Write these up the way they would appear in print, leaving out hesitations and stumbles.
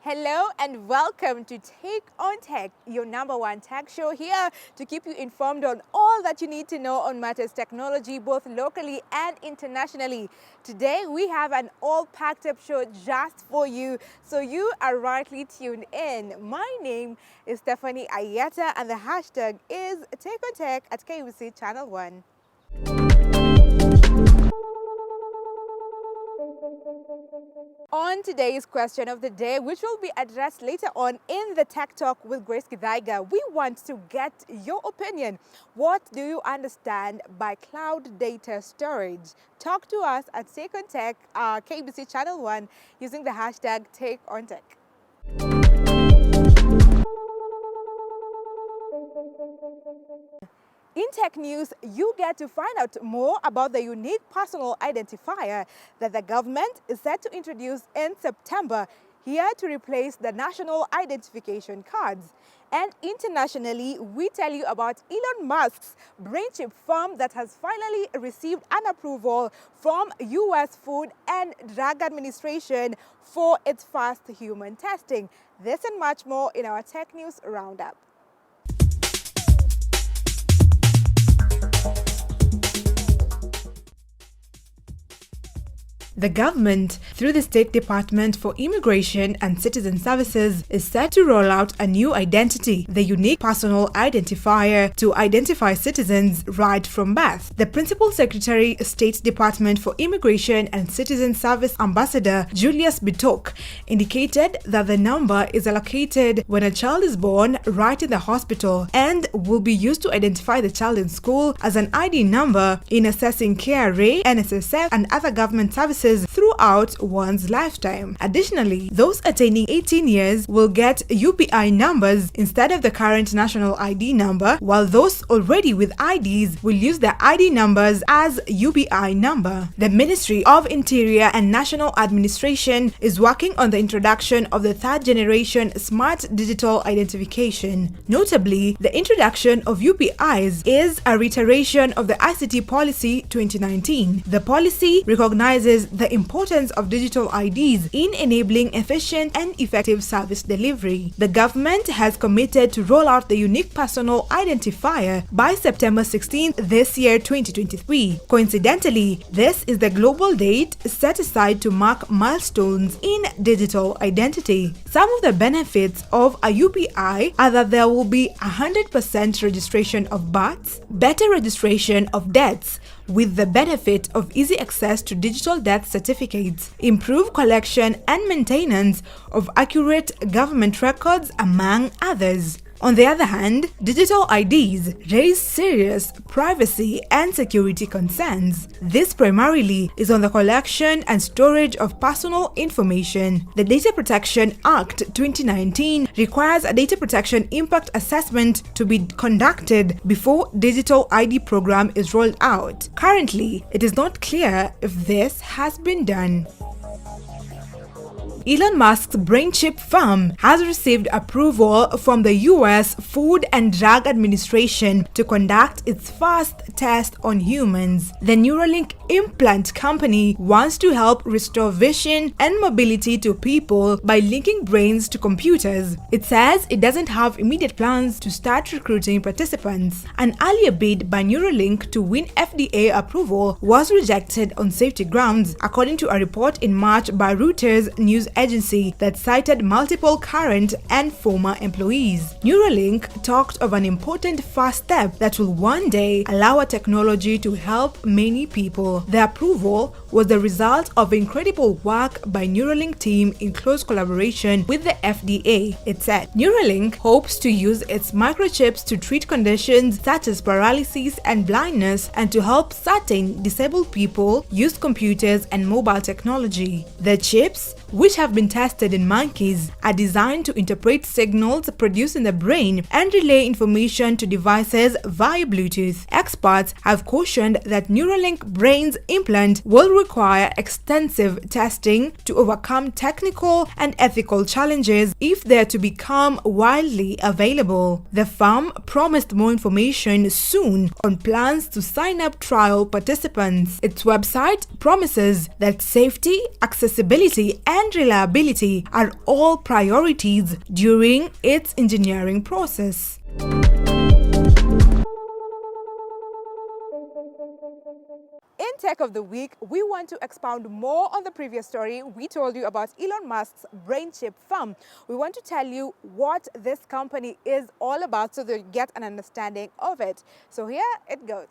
Hello and welcome to Take on Tech, your #1 tech show here to keep you informed on all that you need to know on matters technology, both locally and internationally. Today we have an all-packed up show just for you, so you are rightly tuned in. My name is Stephanie Ayieta and the hashtag is Take on Tech at KBC Channel 1. On today's question of the day, which will be addressed later on in the Tech Talk with Grace Githaiga, we want to get your opinion. What do you understand by cloud data storage? Talk to us at Take on Tech, KBC Channel 1, using the hashtag Take on Tech. In tech news, you get to find out more about the unique personal identifier that the government is set to introduce in September, here to replace the national identification cards. And internationally, we tell you about Elon Musk's brain chip firm that has finally received an approval from US Food and Drug Administration for its first human testing. This and much more in our Tech News Roundup. The government, through the State Department for Immigration and Citizen Services, is set to roll out a new identity, the unique personal identifier, to identify citizens right from birth. The Principal Secretary, State Department for Immigration and Citizen Service Ambassador Julius Bitok, indicated that the number is allocated when a child is born right in the hospital and will be used to identify the child in school as an ID number in assessing KRA, NSSF, and other government services throughout one's lifetime. Additionally, those attaining 18 years will get UPI numbers instead of the current national ID number, while those already with IDs will use their ID numbers as UPI number. The Ministry of Interior and National Administration is working on the introduction of the third-generation smart digital identification. Notably, the introduction of UPIs is a reiteration of the ICT Policy 2019. The policy recognizes the importance of digital IDs in enabling efficient and effective service delivery. The government has committed to roll out the unique personal identifier by September 16th this year, 2023. Coincidentally, this is the global date set aside to mark milestones in digital identity. Some of the benefits of a UPI are that there will be 100% registration of births, better registration of deaths, with the benefit of easy access to digital death certificates, improved collection and maintenance of accurate government records, among others. On the other hand, digital IDs raise serious privacy and security concerns. This primarily is on the collection and storage of personal information. The Data Protection Act 2019 requires a data protection impact assessment to be conducted before digital ID program is rolled out. Currently, it is not clear if this has been done. Elon Musk's brain chip firm has received approval from the US Food and Drug Administration to conduct its first test on humans. The Neuralink implant company wants to help restore vision and mobility to people by linking brains to computers. It says it doesn't have immediate plans to start recruiting participants. An earlier bid by Neuralink to win FDA approval was rejected on safety grounds, according to a report in March by Reuters news agency that cited multiple current and former employees. Neuralink talked of an important first step that will one day allow a technology to help many people. The approval was the result of incredible work by Neuralink team in close collaboration with the FDA, it said. Neuralink hopes to use its microchips to treat conditions such as paralysis and blindness and to help certain disabled people use computers and mobile technology. The chips, which have been tested in monkeys, are designed to interpret signals produced in the brain and relay information to devices via Bluetooth. Experts have cautioned that Neuralink brain's implant will require extensive testing to overcome technical and ethical challenges if they are to become widely available. The firm promised more information soon on plans to sign up trial participants. Its website promises that safety, accessibility, and reliability reliability are all priorities during its engineering process. In Tech of the Week, we want to expound more on the previous story we told you about Elon Musk's brain chip farm. We want to tell you what this company is all about so that you get an understanding of it. So here it goes.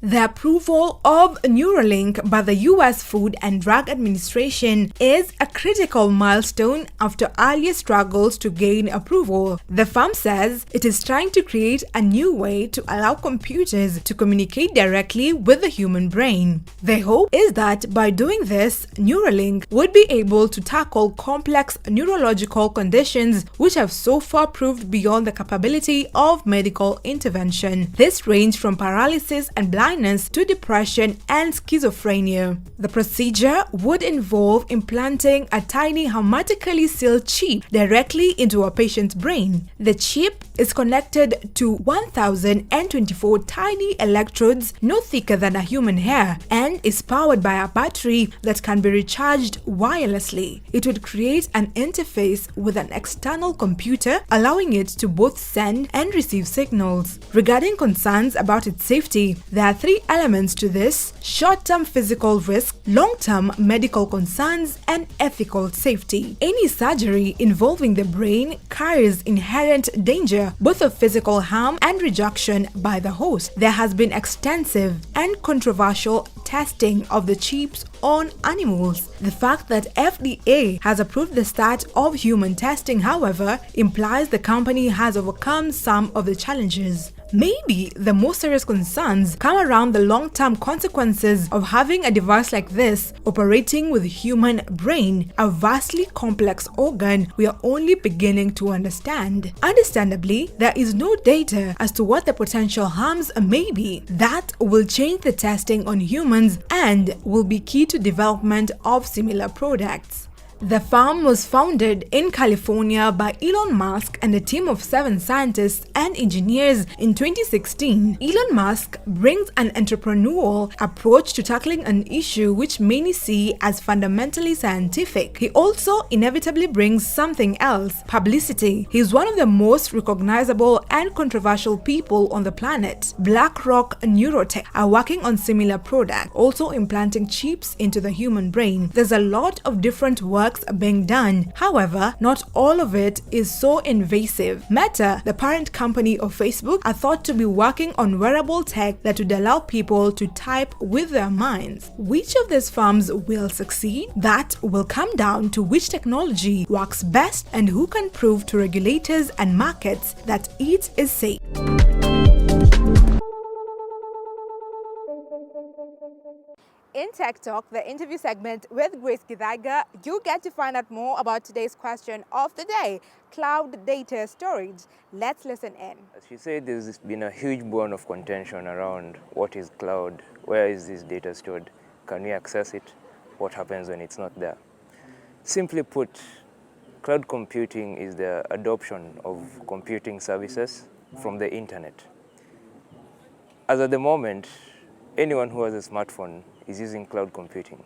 The approval of Neuralink by the U.S. Food and Drug Administration is a critical milestone after earlier struggles to gain approval. The firm says it is trying to create a new way to allow computers to communicate directly with the human brain. The hope is that by doing this, Neuralink would be able to tackle complex neurological conditions which have so far proved beyond the capability of medical intervention. This range from paralysis and blindness to depression and schizophrenia. The procedure would involve implanting a tiny hermetically sealed chip directly into a patient's brain. The chip is connected to 1,024 tiny electrodes no thicker than a human hair and is powered by a battery that can be recharged wirelessly. It would create an interface with an external computer, allowing it to both send and receive signals. Regarding concerns about its safety, there are three elements to this: short-term physical risk, long-term medical concerns, and ethical safety. Any surgery involving the brain carries inherent danger, both of physical harm and rejection by the host. There has been extensive and controversial testing of the chips on animals. The fact that FDA has approved the start of human testing, however, implies the company has overcome some of the challenges. Maybe the most serious concerns come around the long-term consequences of having a device like this operating with the human brain, a vastly complex organ we are only beginning to understand. Understandably, there is no data as to what the potential harms may be. That will change the testing on humans and will be key to development of similar products. The firm was founded in California by Elon Musk and a team of 7 scientists and engineers in 2016. Elon Musk brings an entrepreneurial approach to tackling an issue which many see as fundamentally scientific. He also inevitably brings something else: publicity. He is one of the most recognizable and controversial people on the planet. BlackRock Neurotech are working on similar products, also implanting chips into the human brain. There's a lot of different work being done. However, not all of it is so invasive. Meta, the parent company of Facebook, are thought to be working on wearable tech that would allow people to type with their minds. Which of these firms will succeed? That will come down to which technology works best and who can prove to regulators and markets that it is safe. In Tech Talk, the interview segment with Githaiga, you get to find out more about today's question of the day: cloud data storage. Let's listen in. As you said, there's been a huge bone of contention around what is cloud, where is this data stored, can we access it, what happens when it's not there. Simply put, cloud computing is the adoption of computing services from the internet. As at the moment, anyone who has a smartphone is using cloud computing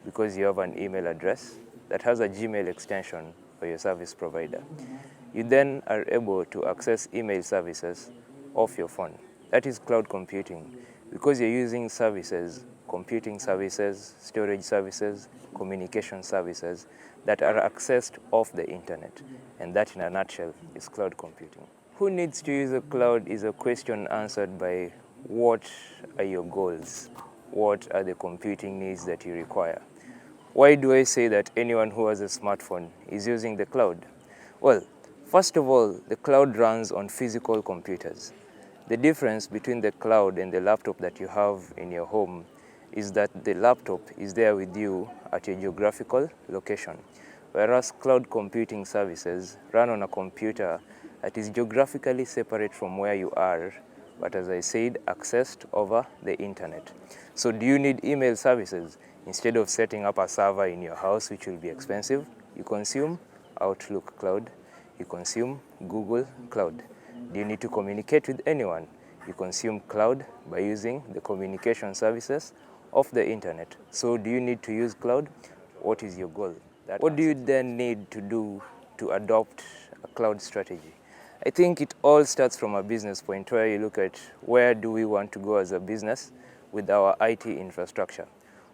because you have an email address that has a Gmail extension for your service provider. You then are able to access email services off your phone. That is cloud computing because you're using services, computing services, storage services, communication services that are accessed off the internet. And that, in a nutshell, is cloud computing. Who needs to use a cloud is a question answered by what are your goals? What are the computing needs that you require? Why do I say that anyone who has a smartphone is using the cloud? Well, first of all, the cloud runs on physical computers. The difference between the cloud and the laptop that you have in your home is that the laptop is there with you at your geographical location, whereas cloud computing services run on a computer that is geographically separate from where you are, but as I said, accessed over the internet. So do you need email services? Instead of setting up a server in your house, which will be expensive, you consume Outlook Cloud, you consume Google Cloud. Do you need to communicate with anyone? you consume cloud by using the communication services of the internet. So do you need to use cloud? What is your goal? What do you then need to do to adopt a cloud strategy? I think it all starts from a business point where you look at where do we want to go as a business with our IT infrastructure.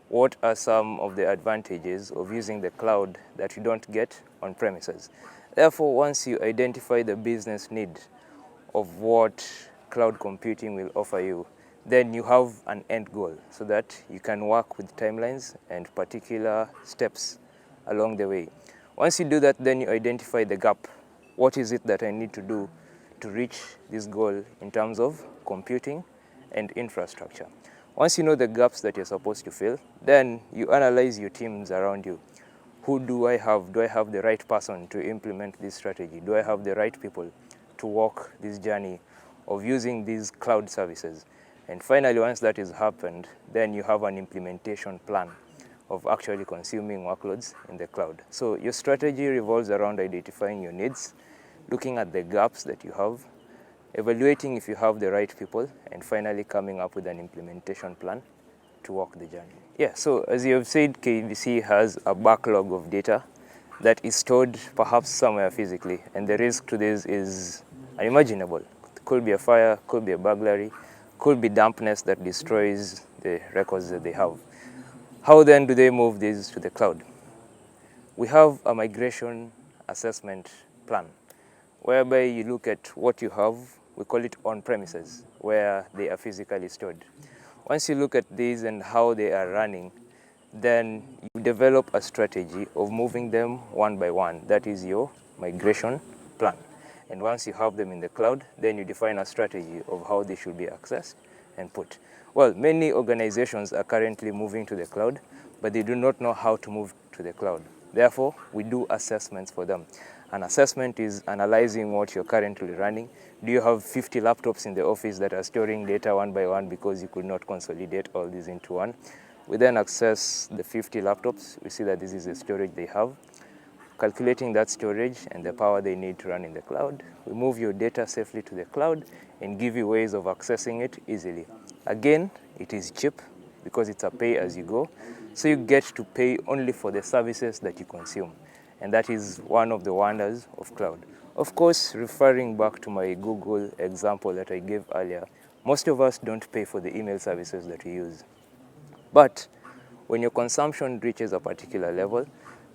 What are some of the advantages of using the cloud that you don't get on premises? Therefore, once you identify the business need of what cloud computing will offer you, then you have an end goal so that you can work with timelines and particular steps along the way. Once you do that, then you identify the gap. What is it that I need to do to reach this goal in terms of computing and infrastructure? Once you know the gaps that you're supposed to fill, then you analyze your teams around you. Who do I have? Do I have the right person to implement this strategy? Do I have the right people to walk this journey of using these cloud services? And finally, once that has happened, then you have an implementation plan of actually consuming workloads in the cloud. So your strategy revolves around identifying your needs, looking at the gaps that you have, evaluating if you have the right people, and finally coming up with an implementation plan to walk the journey. Yeah, so as you have said, KBC has a backlog of data that is stored perhaps somewhere physically, and the risk to this is unimaginable. It could be a fire, could be a burglary, could be dampness that destroys the records that they have. How then do they move these to the cloud? We have a migration assessment plan, whereby you look at what you have, we call it on premises, where they are physically stored. Once you look at these and how they are running, then you develop a strategy of moving them one by one. That is your migration plan. And once you have them in the cloud, then you define a strategy of how they should be accessed and put. Well, many organizations are currently moving to the cloud, but they do not know how to move to the cloud. Therefore, we do assessments for them. An assessment is analyzing what you're currently running. Do you have 50 laptops in the office that are storing data one by one because you could not consolidate all these into one? We then access the 50 laptops. We see that this is the storage they have. Calculating that storage and the power they need to run in the cloud, we move your data safely to the cloud and give you ways of accessing it easily. Again, it is cheap because it's a pay-as-you-go, so you get to pay only for the services that you consume. And that is one of the wonders of cloud. Of course, referring back to my Google example that I gave earlier, most of us don't pay for the email services that we use. But when your consumption reaches a particular level,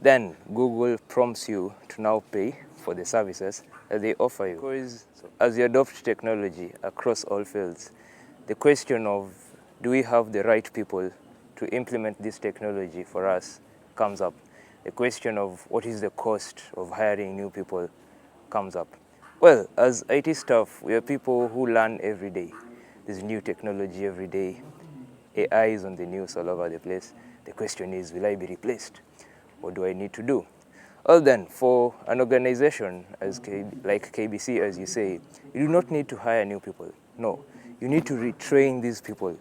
then Google prompts you to now pay for the services that they offer you. Because as you adopt technology across all fields, the question of do we have the right people to implement this technology for us comes up. The question of what is the cost of hiring new people comes up. Well, as IT staff, we are people who learn every day. There's new technology every day. AI is on the news all over the place. The question is, will I be replaced? What do I need to do? Well then, for an organization like KBC, as you say, you do not need to hire new people. No, you need to retrain these people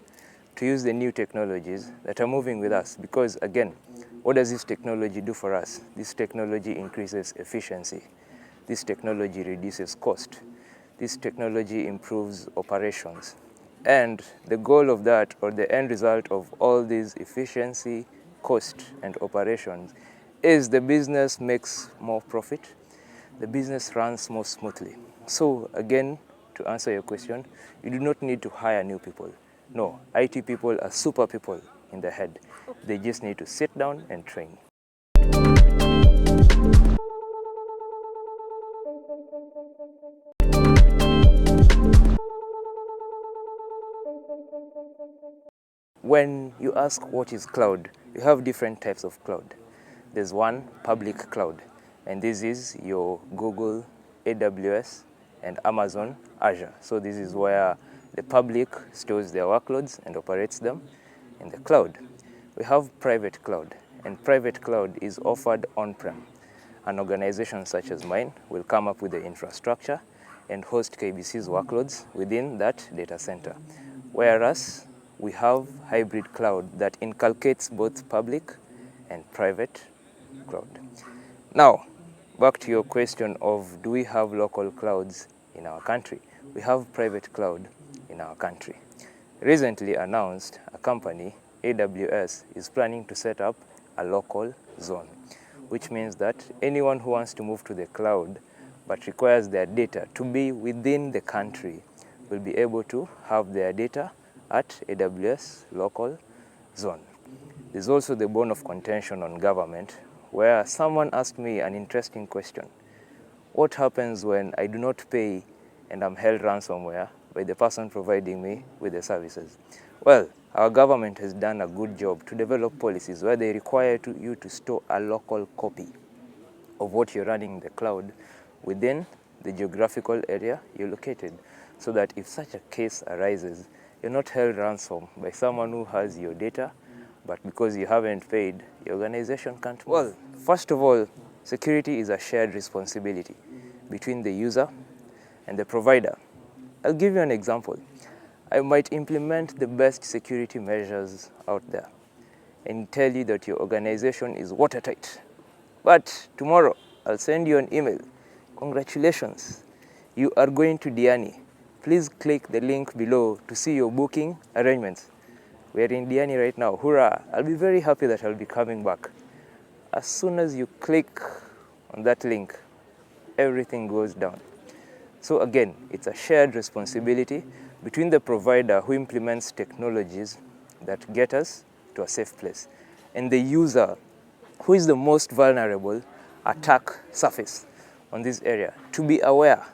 to use the new technologies that are moving with us. Because again, what does this technology do for us? This technology increases efficiency. This technology reduces cost. This technology improves operations. And the goal of that, or the end result of all these efficiency, cost, and operations is the business makes more profit, the business runs more smoothly. So again, to answer your question, you do not need to hire new people. No, IT people are super people in the head. They just need to sit down and train. When you ask what is cloud, you have different types of cloud. There's one, public cloud, and this is your Google, AWS, and Amazon Azure. So this is where the public stores their workloads and operates them in the cloud. We have private cloud, and private cloud is offered on-prem. An organization such as mine will come up with the infrastructure and host KBC's workloads within that data center. Whereas we have hybrid cloud that inculcates both public and private cloud. Now, back to your question of do we have local clouds in our country? We have private cloud in in our country. Recently announced, a company, AWS, is planning to set up a local zone, which means that anyone who wants to move to the cloud but requires their data to be within the country will be able to have their data at AWS local zone. There's also the bone of contention on government, where someone asked me an interesting question. What happens when I do not pay and I'm held ransomware by the person providing me with the services? Well, our government has done a good job to develop policies where they require you to store a local copy of what you're running in the cloud within the geographical area you're located, so that if such a case arises, you're not held ransom by someone who has your data, but because you haven't paid, your organization can't move. Well, first of all, security is a shared responsibility between the user and the provider. I'll give you an example. I might implement the best security measures out there and tell you that your organization is watertight. But tomorrow, I'll send you an email. Congratulations, you are going to Diani. Please click the link below to see your booking arrangements. We're in Diani right now. Hurrah! I'll be very happy that I'll be coming back. As soon as you click on that link, everything goes down. So again, it's a shared responsibility between the provider who implements technologies that get us to a safe place and the user who is the most vulnerable attack surface on this area, to be aware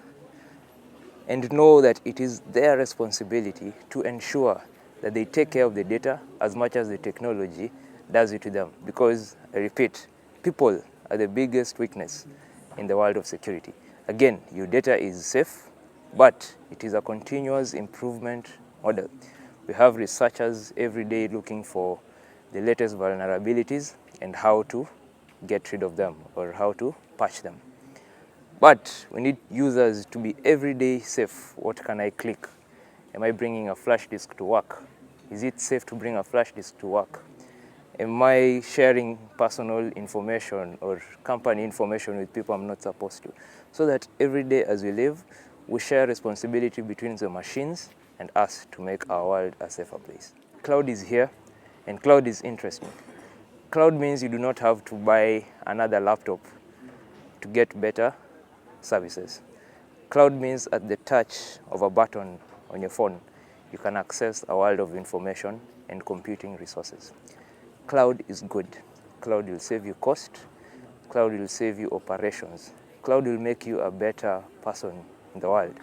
and know that it is their responsibility to ensure that they take care of the data as much as the technology does it to them. Because, I repeat, people are the biggest weakness in the world of security. Again, your data is safe, but it is a continuous improvement model. We have researchers every day looking for the latest vulnerabilities and how to get rid of them or how to patch them. But we need users to be everyday safe. What can I click? Am I bringing a flash disk to work? Is it safe to bring a flash disk to work? Am I sharing personal information or company information with people I'm not supposed to? So that every day as we live, we share responsibility between the machines and us to make our world a safer place. Cloud is here, and cloud is interesting. Cloud means you do not have to buy another laptop to get better services. Cloud means at the touch of a button on your phone, you can access a world of information and computing resources. Cloud is good. Cloud will save you cost. Cloud will save you operations. Cloud will make you a better person in the world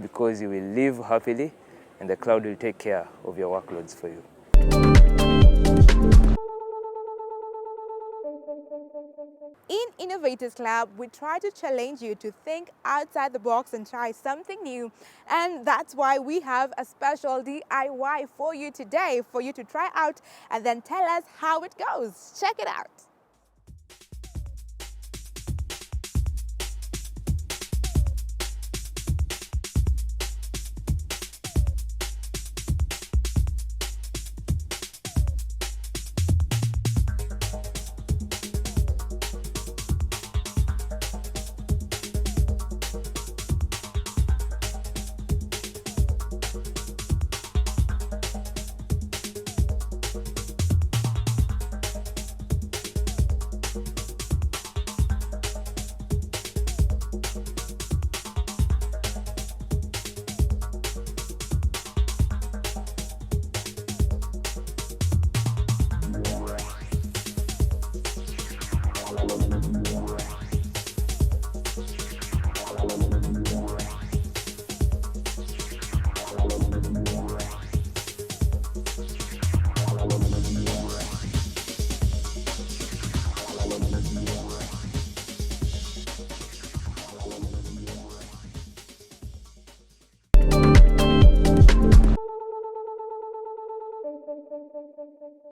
because you will live happily and the cloud will take care of your workloads for you. In Innovators Club, we try to challenge you to think outside the box and try something new. And that's why we have a special DIY for you today, for you to try out and then tell us how it goes. Check it out.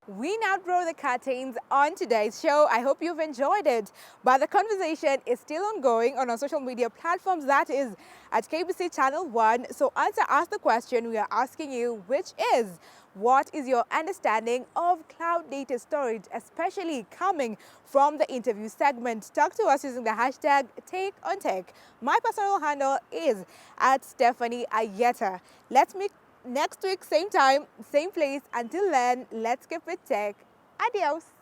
We now draw the curtains on today's show. I hope you've enjoyed it. But the conversation is still ongoing on our social media platforms, that is at KBC Channel 1. So answer us the question we are asking you, which is, what is your understanding of cloud data storage, especially coming from the interview segment? Talk to us using the hashtag #TakeOnTech. My personal handle is at Stephanie Ayieta. Let's next week, same time, same place. Until then, let's keep it tech. Adios.